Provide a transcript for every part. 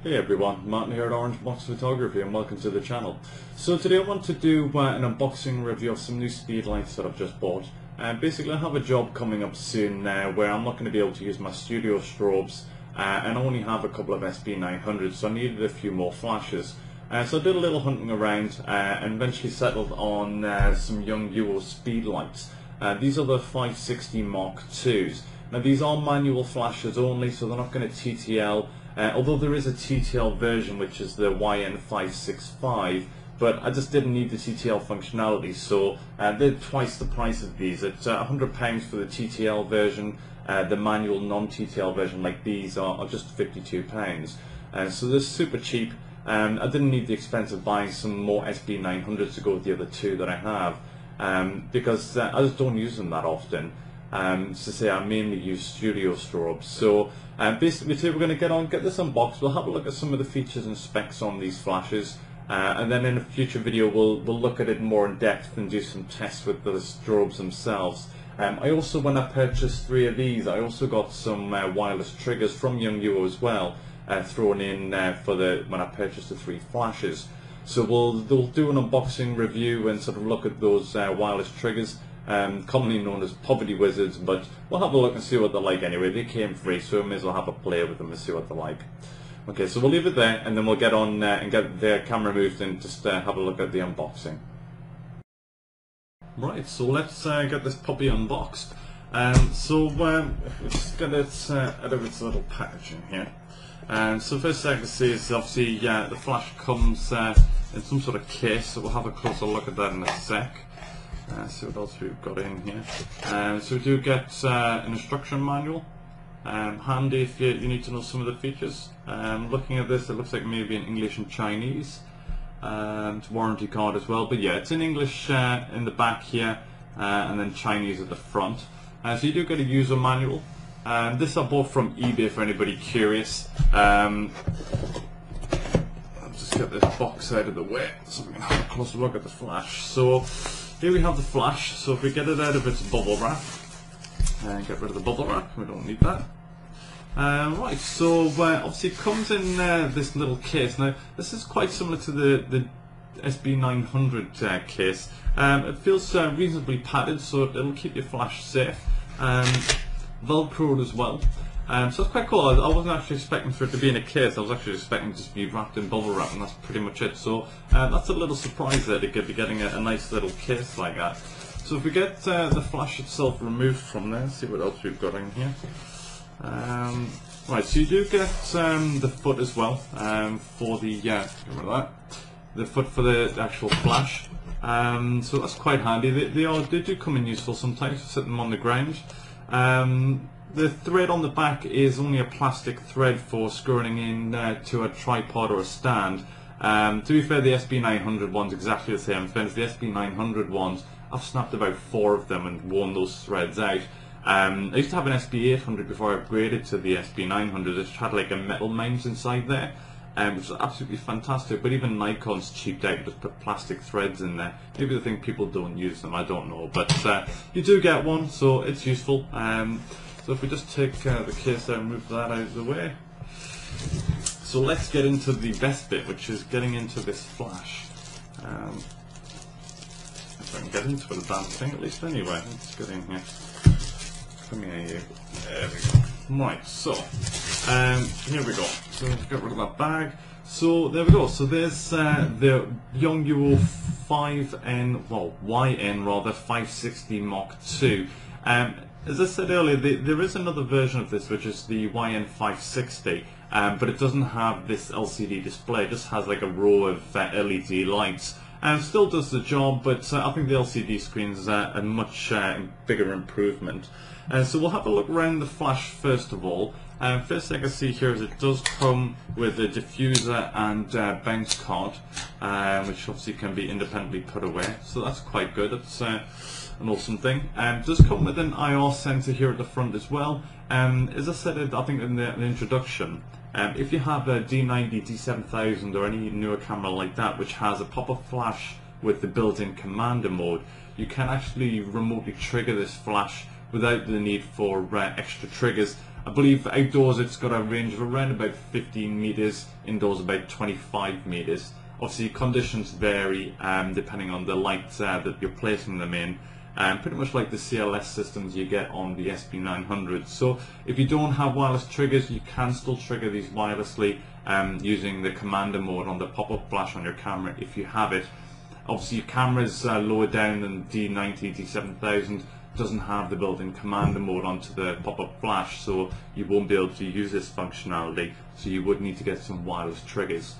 Hey everyone, Martin here at Orange Box Photography and welcome to the channel. So today I want to do an unboxing review of some new speedlights that I've just bought. Basically I have a job coming up soon where I'm not going to be able to use my studio strobes and I only have a couple of SB900s, so I needed a few more flashes. So I did a little hunting around and eventually settled on some Yongnuo speedlights. These are the 560 Mark IIs. Now these are manual flashes only, so they're not going to TTL. Although there is a TTL version which is the YN560 II, but I just didn't need the TTL functionality, so they're twice the price of these. It's £100 for the TTL version, the manual non-TTL version like these are just £52. So they're super cheap. I didn't need the expense of buying some more SB900s to go with the other two that I have, because I just don't use them that often. To say I mainly use studio strobes. So basically today we're going to get this unboxed. We'll have a look at some of the features and specs on these flashes, and then in a future video we'll look at it more in depth and do some tests with the strobes themselves. I also, when I purchased 3 of these, I also got some wireless triggers from Yongnuo as well, thrown in for when I purchased the 3 flashes. So we'll do an unboxing review and sort of look at those wireless triggers. Commonly known as poverty wizards, but we'll have a look and see what they're like anyway. They came free, so we may as well have a play with them and see what they're like. Okay, so we'll leave it there and then we'll get on and get the camera moved and just have a look at the unboxing. Right, so let's get this puppy unboxed. Let's get it out of its little packaging here. So first thing I can see is obviously the flash comes in some sort of case, so we'll have a closer look at that in a sec. See what else we've got in here. So we do get an instruction manual, handy if you need to know some of the features. Looking at this, it looks like maybe in English and Chinese. It's warranty card as well, but yeah, it's in English in the back here, and then Chinese at the front. So you do get a user manual. This I bought from eBay for anybody curious. I'll just get this box out of the way so we can have a closer look at the flash. So here we have the flash, so if we get it out of its bubble wrap, and get rid of the bubble wrap, we don't need that. Right, so obviously it comes in this little case. Now this is quite similar to the SB900 case. It feels reasonably padded, so it'll keep your flash safe. Velcroed as well. So that's quite cool. I wasn't actually expecting for it to be in a case. I was actually expecting it to just be wrapped in bubble wrap, and that's pretty much it. So that's a little surprise there to be getting a nice little case like that. So if we get the flash itself removed from there, see what else we've got in here. Right, so you do get the foot as well for the get rid of that. The foot for the actual flash. So that's quite handy. They do come in useful sometimes. Sit them on the ground. The thread on the back is only a plastic thread for screwing in to a tripod or a stand. To be fair, the SB900 one's exactly the same. In fairness, the SB900 ones, I've snapped about 4 of them and worn those threads out. I used to have an SB800 before I upgraded to the SB900, which had like a metal mounts inside there, which was absolutely fantastic. But even Nikon's cheaped out, just put plastic threads in there. Maybe they think people don't use them, I don't know. But you do get one, so it's useful. So if we just take the case out and move that out of the way. So let's get into the best bit, which is getting into this flash. If I can get into the damn thing at least anyway. Let's get in here. Come here, you. There we go. Right, so here we go. So let's get rid of that bag. So there we go. So there's the Yongnuo YN rather 560 Mark II. As I said earlier, there is another version of this, which is the YN560, but it doesn't have this LCD display. It just has like a row of LED lights. Still does the job, but I think the LCD screen is a much bigger improvement. So we'll have a look around the flash first of all. First thing I can see here is it does come with a diffuser and bounce card, which obviously can be independently put away. So that's quite good. That's an awesome thing. It does come with an IR sensor here at the front as well. As I said, I think in the introduction, if you have a D90, D7000 or any newer camera like that which has a pop-up flash with the built-in camander mode, you can actually remotely trigger this flash without the need for extra triggers. I believe outdoors it's got a range of around about 15 meters, indoors about 25 meters. Obviously conditions vary depending on the light that you're placing them in. Pretty much like the CLS systems you get on the SB900. So if you don't have wireless triggers, you can still trigger these wirelessly using the camander mode on the pop-up flash on your camera if you have it. Obviously your camera is lower down than D90, D7000, doesn't have the built-in camander mode onto the pop-up flash, so you won't be able to use this functionality, so you would need to get some wireless triggers.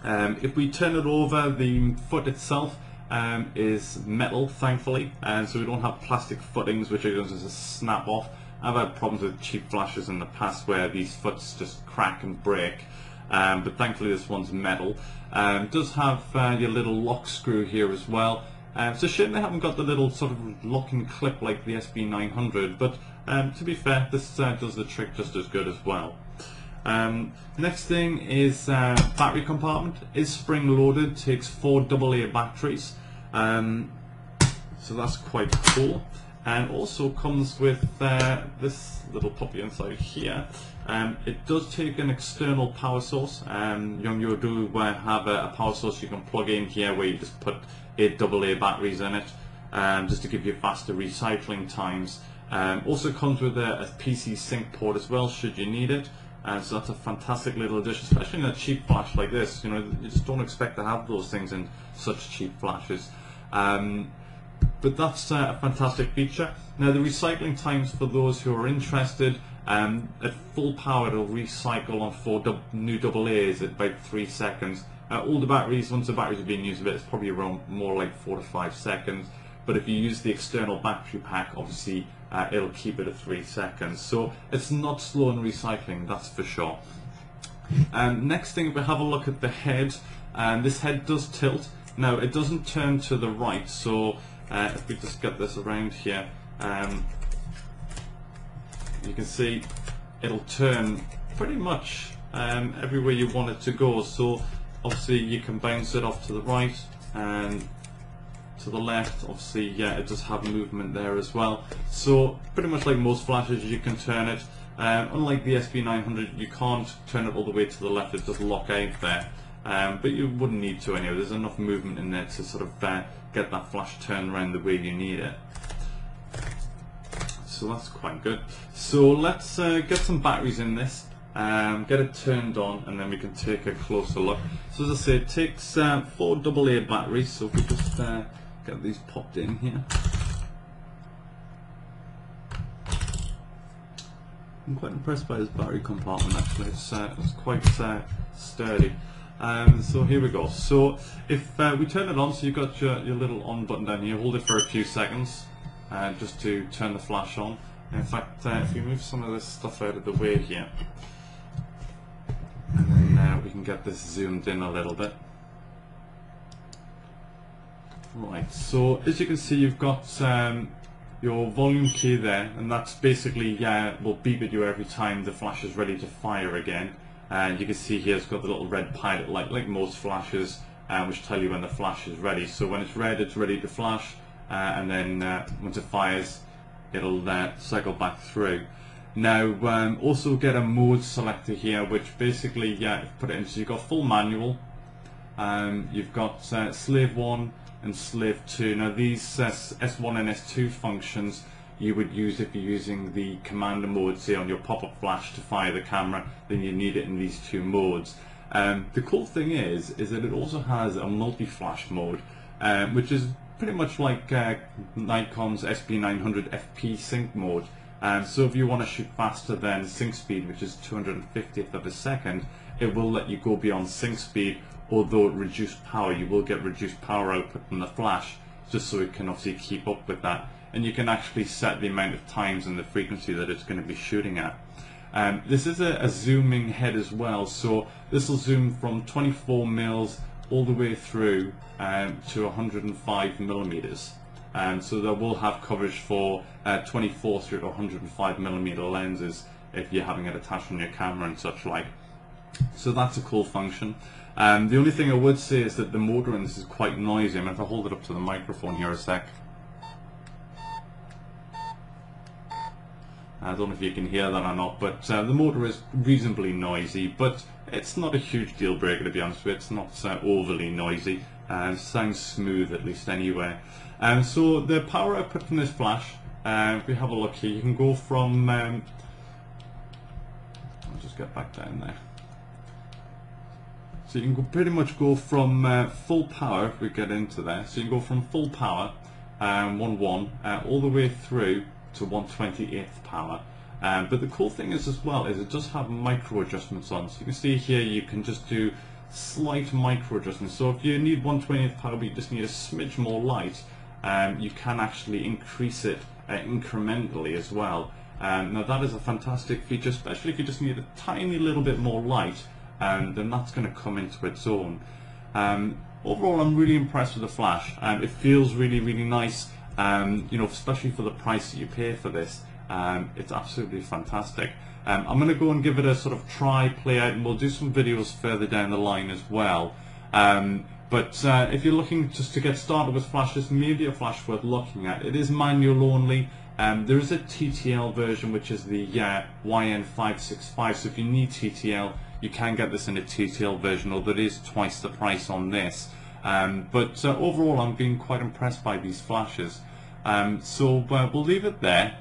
If we turn it over, the foot itself is metal, thankfully, and so we don't have plastic footings which are going to snap off. I've had problems with cheap flashes in the past where these foots just crack and break, but thankfully this one's metal. It does have your little lock screw here as well. It's a shame they haven't got the little sort of locking clip like the SB900, but to be fair, this does the trick just as good as well. Next thing is battery compartment. Is spring loaded, takes 4 AA batteries, so that's quite cool, and also comes with this little puppy inside here. It does take an external power source. Yongnuo do have a power source you can plug in here where you just put 8 AA batteries in it, just to give you faster recycling times. Also comes with a PC sync port as well should you need it. So that's a fantastic little addition, especially in a cheap flash like this. You know, you just don't expect to have those things in such cheap flashes. But that's a fantastic feature. Now the recycling times for those who are interested, at full power it'll recycle on 4 new AA's at about 3 seconds. All the batteries, once the batteries are being used a bit, it's probably around more like 4 to 5 seconds. But if you use the external battery pack, obviously it'll keep it at 3 seconds. So it's not slow in recycling, that's for sure. Next thing, we have a look at the head. This head does tilt. Now it doesn't turn to the right, so if we just get this around here, you can see it'll turn pretty much everywhere you want it to go. So obviously you can bounce it off to the right and to the left. Obviously, yeah, it does have movement there as well. So pretty much like most flashes, you can turn it. Unlike the SB900, you can't turn it all the way to the left, it does lock out there. But you wouldn't need to anyway. There's enough movement in there to sort of get that flash turned around the way you need it. So that's quite good. So let's get some batteries in this, get it turned on, and then we can take a closer look. So as I say, it takes 4 AA batteries, so if we just get these popped in here. I'm quite impressed by this battery compartment actually, it's quite sturdy. So here we go. So if we turn it on, so you've got your little on button down here, hold it for a few seconds just to turn the flash on. In fact, if we move some of this stuff out of the way here, and then we can get this zoomed in a little bit. Right, so as you can see, you've got your volume key there, and that's basically will beep at you every time the flash is ready to fire again. And you can see here it's got the little red pilot light like most flashes, which tell you when the flash is ready. So when it's red, it's ready to flash, and then once it fires, it'll cycle back through. Now also get a mode selector here, which basically put it in. So you've got full manual, you've got slave 1 and slave 2. Now these S1 and S2 functions you would use if you're using the camander mode, say on your pop-up flash to fire the camera, then you need it in these 2 modes. The cool thing is that it also has a multi-flash mode, which is pretty much like Nikon's SB900 FP sync mode. So if you want to shoot faster than sync speed, which is 250th of a second, it will let you go beyond sync speed. Although at reduced power, you will get reduced power output from the flash, just so it can obviously keep up with that. And you can actually set the amount of times and the frequency that it's going to be shooting at. This is a zooming head as well, so this will zoom from 24 mils all the way through to 105 millimeters. So that will have coverage for 24 through to 105 millimeter lenses if you're having it attached on your camera and such like. So that's a cool function. The only thing I would say is that the motor in this is quite noisy. I mean, if I hold it up to the microphone here a sec. I don't know if you can hear that or not, but the motor is reasonably noisy, but it's not a huge deal breaker, to be honest with you. It's not overly noisy. It sounds smooth, at least, anyway. So the power output from this flash, if we have a look here, you can go from I'll just get back down there. So you can pretty much go from full power, if we get into there, so you can go from full power, 1.1, all the way through to 1/28th power. But the cool thing is as well, is it does have micro adjustments on. So you can see here, you can just do slight micro adjustments. So if you need 1/20th power, but you just need a smidge more light, you can actually increase it incrementally as well. Now that is a fantastic feature, especially if you just need a tiny little bit more light, then that's going to come into its own. Overall, I'm really impressed with the flash. It feels really, really nice, you know, especially for the price that you pay for this. It's absolutely fantastic. I'm going to go and give it a sort of try, play out, and we'll do some videos further down the line as well. But if you're looking just to get started with flashes, maybe a flash worth looking at. It is manual only. There is a TTL version, which is the YN565, so if you need TTL, you can get this in a TTL version, although it is twice the price on this. But overall, I'm being quite impressed by these flashes. So we'll leave it there.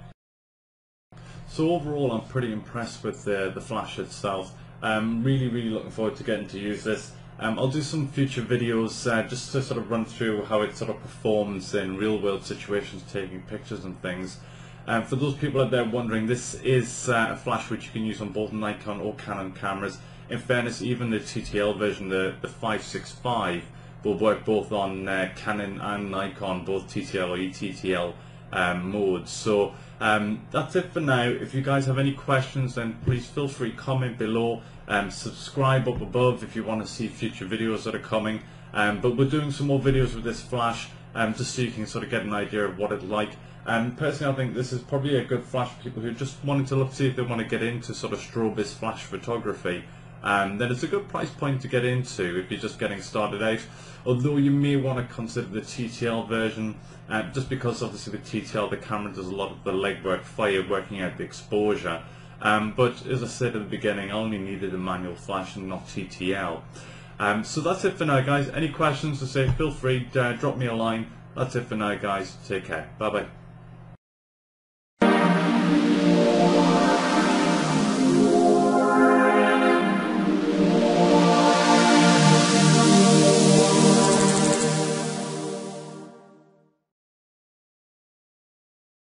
So overall, I'm pretty impressed with the flash itself. Really, really looking forward to getting to use this. I'll do some future videos just to sort of run through how it sort of performs in real world situations, taking pictures and things. For those people out there wondering, this is a flash which you can use on both Nikon or Canon cameras. In fairness, even the TTL version, the 565, will work both on Canon and Nikon, both TTL or eTTL modes. So that's it for now. If you guys have any questions, then please feel free to comment below. Subscribe up above if you want to see future videos that are coming. But we're doing some more videos with this flash, just so you can sort of get an idea of what it's like. Personally, I think this is probably a good flash for people who just wanted to look, see if they want to get into sort of strobes flash photography. Then it's a good price point to get into if you're just getting started out. Although you may want to consider the TTL version, just because obviously with TTL the camera does a lot of the legwork for you, working out the exposure. But as I said at the beginning, I only needed a manual flash and not TTL. So that's it for now, guys. Any questions to say, feel free to drop me a line. That's it for now, guys. Take care. Bye bye.